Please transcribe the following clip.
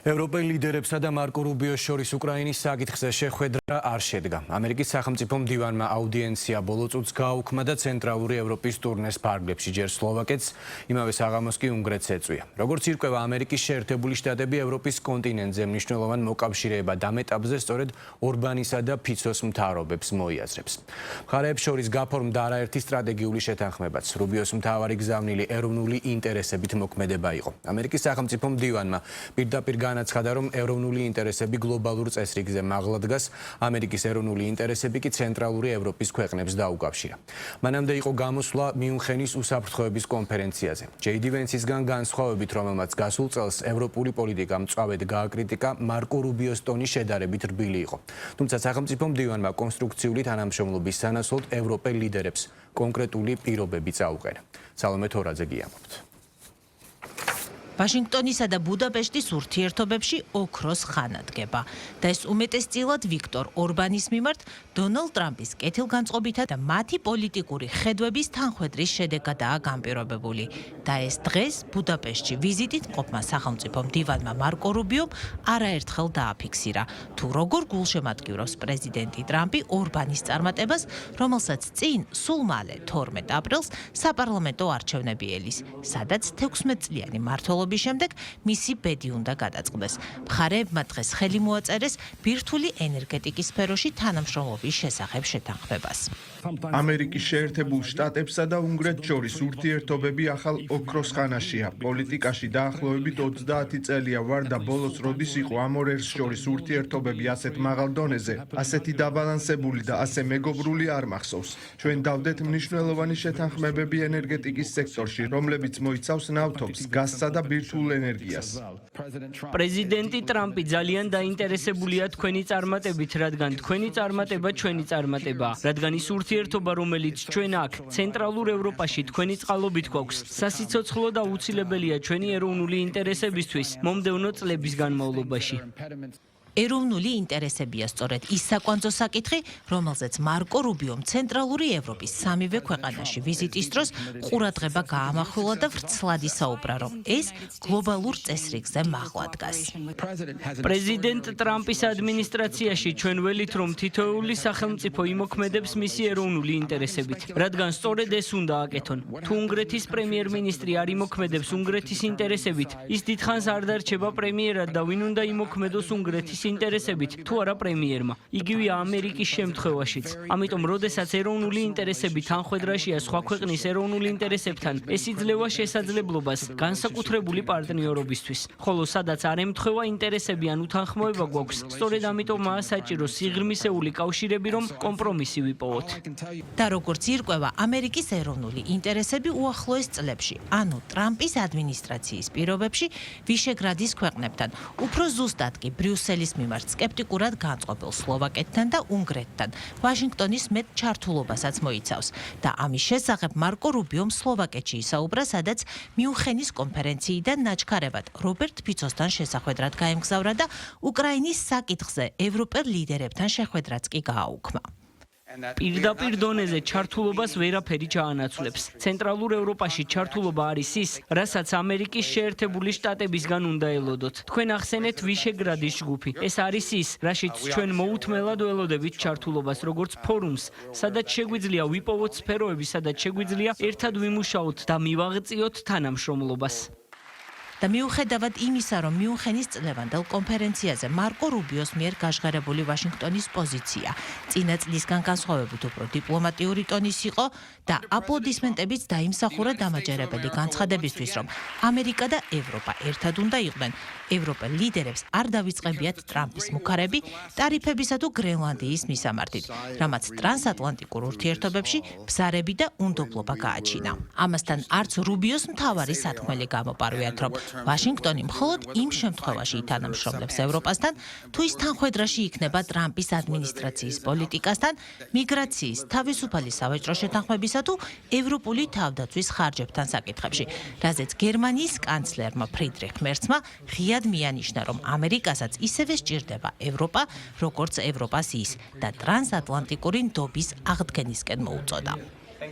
ევროპელ ლიდერებსა და მარკო რუბიოს შორის უკრაინის საკითხზე შეხვედრა არ შედგა. ამერიკის სახელმწიფო მდივანმა აუდიენცია ბოლო წუთს გააუქმა და ცენტრალური ევროპის ტურნეს ფარგლებში ჯერ სლოვაკეთს, იმავე საღამოს კი უნგრეთს ეწვია. როგორც ირკვევა, ამერიკის შეერთებული შტატები ევროპის კონტინენტზე მნიშვნელოვან მოკავშირეებად ამ ეტაპზე სწორედ ორბანისა და ფიცოს მთავრობებს მოიაზრებს. მხარეებს შორის გაფორმდა არაერთი სტრატეგიული შეთანხმებაც. რუბიოს მთავარი გზავნილი ეროვნული ინტერესებით მოქმედება იყო. ამერიკის სახელმწიფო მდივანმა პირდაპირ განაცხადა, რომ ეროვნული ინტერესები გლობალურ წესრიგზე მაღლა დგას, ამერიკის ეროვნული ინტერესები კი ცენტრალური ევროპის ქვეყნებს დაუკავშირა. მანამდე იყო გამოსვლა მიუნხენის უსაფრთხოების კონფერენციაზე. ჯეიდი ვენსისგან განსხვავებით, რომელმაც გასულ წელს ევროპული პოლიტიკა მწვავედ გააკრიტიკა, მარკო რუბიოს ტონი შედარებით რბილი იყო. თუმცა სახელმწიფო მდივანმა კონსტრუქციული თანამშრომლობის სანაცვლოდ ევროპელ ლიდერებს კონკრეტული პირობები წაუყენა. სალომე თორაძე გიამბობთ. ვაშინგტონისა და ბუდაპეშტის ურთიერთობებში ოქროს ხანა დგება და ეს უმეტესწილად ვიქტორ ორბანის მიმართ დონალდ ტრამპის კეთილგანწყობითა და მათი პოლიტიკური ხედვების თანხვედრის შედეგადაა განპირობებული. და ეს დღეს ბუდაპეშტში ვიზიტით მყოფმა სახელმწიფო მდივანმა მარკო რუბიომ არაერთხელ დააფიქსირა, თუ როგორ გულშემატკივრობს პრეზიდენტი ტრამპი ორბანის წარმატებას, რომელსაც წინ სულ მალე 12 აპრილს საპარლამენტო არჩევნები ელის, სადაც 16 წლიანი მმართველობის შემდეგ მისი ბედი უნდა გადაწყდეს. მხარეებმა დღეს ხელი მოაწერეს ბირთვული ენერგეტიკის სფეროში თანამშრომლობის შესახებ შეთანხმებას. ამერიკის შეერთებულ შტატებსა და უნგრეთს შორის ურთიერთობები ახალ ოქროს ხანაშია. პოლიტიკაში დაახლოებით 30 წელია ვარ და ბოლოს როდის იყო ამ ორ ერს შორის ურთიერთობები ასეთ მაღალ დონეზე, ასეთი დაბალანსებული და ასე მეგობრული არ მახსოვს. ჩვენ დავდეთ მნიშვნელოვანი შეთანხმებები ენერგეტიკის სექტორში, რომლებიც მოიცავს ნავთობს, გაზსა და ბირთვულ ენერგიას. პრეზიდენტი ტრამპი ძალიან დაინტერესებულია თქვენი წარმატებით, რადგან თქვენი წარმატება ჩვენი წარმატებაა, რადგან ის ურთიერთობა, რომელიც ჩვენ აქ ცენტრალურ ევროპაში თქვენი წყალობით გვაქვს, სასიცოცხლო და აუცილებელია ჩვენი ეროვნული ინტერესებისთვის მომდევნო წლების განმავლობაში. ეროვნული ინტერესებია სწორედ ის საკვანძო საკითხი, რომელზეც მარკო რუბიომ ცენტრალური ევროპის სამივე ქვეყანაში ვიზიტის დროს ყურადღება გაამახვილა და ვრცლად ისაუბრა, რომ ეს გლობალურ წესრიგზე მაღლა დგას. პრეზიდენტ ტრამპის ადმინისტრაციაში ჩვენ ველით, რომ თითოეული სახელმწიფო იმოქმედებს მისი ეროვნული ინტერესებით, რადგან სწორედ ეს უნდა აკეთონ. თუ უნგრეთის პრემიერ-მინისტრი არ იმოქმედებს უნგრეთის ინტერესებით, ის დიდხანს არ დარჩება პრემიერად და ვინ უნდა იმოქმედოს უნგრეთის ინტერესებით, თუ არა პრემიერმა. იგივეა ამერიკის შემთხვევაშიც. ამიტომ, როდესაც ეროვნული ინტერესები თანხვედრაშია სხვა ქვეყნის ეროვნულ ინტერესებთან, ეს იძლევა შესაძლებლობას განსაკუთრებული პარტნიორობისთვის. ხოლო სადაც არ ემთხვევა ინტერესები ან უთანხმოება გვაქვს, სწორედ ამიტომაა საჭირო სიღრმისეული კავშირები, რომ კომპრომისი ვიპოვოთ. და როგორც ირკვევა, ამერიკის ეროვნული ინტერესები უახლოეს წლებში, ანუ ტრამპის ადმინისტრაციის პირობებში ვიშეგრადის ქვეყნებთან, უფრო ზუსტად კი ბრიუსელის მიმართ სკეპტიკურად განწყობილ სლოვაკეთთან და უნგრეთთან ვაშინგტონის მეტ ჩართულობასაც მოიცავს. და ამის შესახებ მარკო რუბიომ სლოვაკეთში ისაუბრა, სადაც მიუნხენის კონფერენციიდან ნაჩქარებად რობერტ ფიცოსთან შესახვედრად გაემგზავრა და უკრაინის საკითხზე ევროპელ ლიდერებთან შეხვედრაც კი გააუქმა. პირდაპირ დონეზე ჩართულობას ვერაფერი ჩაანაცვლებს. ცენტრალურ ევროპაში ჩართულობა არის ის, რასაც ამერიკის შეერთებული შტატებისგან უნდა ელოდოთ. თქვენ ახსენეთ ვიშეგრადის ჯგუფი. ეს არის ის, რაშიც ჩვენ მოუთმელად ველოდებით ჩართულობას, როგორც ფორუმს, სადაც შეგვიძლია ვიპოვოთ სფეროები, სადაც შეგვიძლია ერთად ვიმუშაოთ და მივაღწიოთ თანამშრომლობას. და მიუხედავად იმისა, რომ მიუნხენის წლევანდელ კონფერენციაზე მარკო რუბიოს მიერ გაჟღერებული ვაშინგტონის პოზიცია წინა წლისგან განსხვავებით უფრო დიპლომატიური ტონის იყო და აპლოდისმენტებიც დაიმსახურა დამაჯერებელი განცხადებისთვის, რომ ამერიკა და ევროპა ერთად უნდა იყვნენ, ევროპელ ლიდერებს არ დავიწყებიათ ტრამპის მუქარები ტარიფებისა თუ გრენლანდიის მისამართით, რამაც ტრანსატლანტიკურ ურთიერთობებში ბზარები და უნდობლობა გააჩინა. ამასთან არც რუბიოს მთავარი სათქმელი გამოპარვიათ, რომ ვაშინგტონი მხოლოდ იმ შემთხვევაში ითანამშრომლებს ევროპასთან, თუ ის თანხვედრაში იქნება ტრამპის ადმინისტრაციის პოლიტიკასთან, მიგრაციის, თავისუფალი სავაჭრო შეთანხმებისა თუ ევროპული თავდაცვის ხარჯებთან საკითხებში, რაზეც გერმანიის კანცლერმა ფრიდრიხ მერცმა ღიად მიანიშნა, რომ ამერიკასაც ისევე სჭირდება ევროპა, როგორც ევროპას ის და ტრანსატლანტიკური ნდობის აღდგენისკენ მოუწოდა.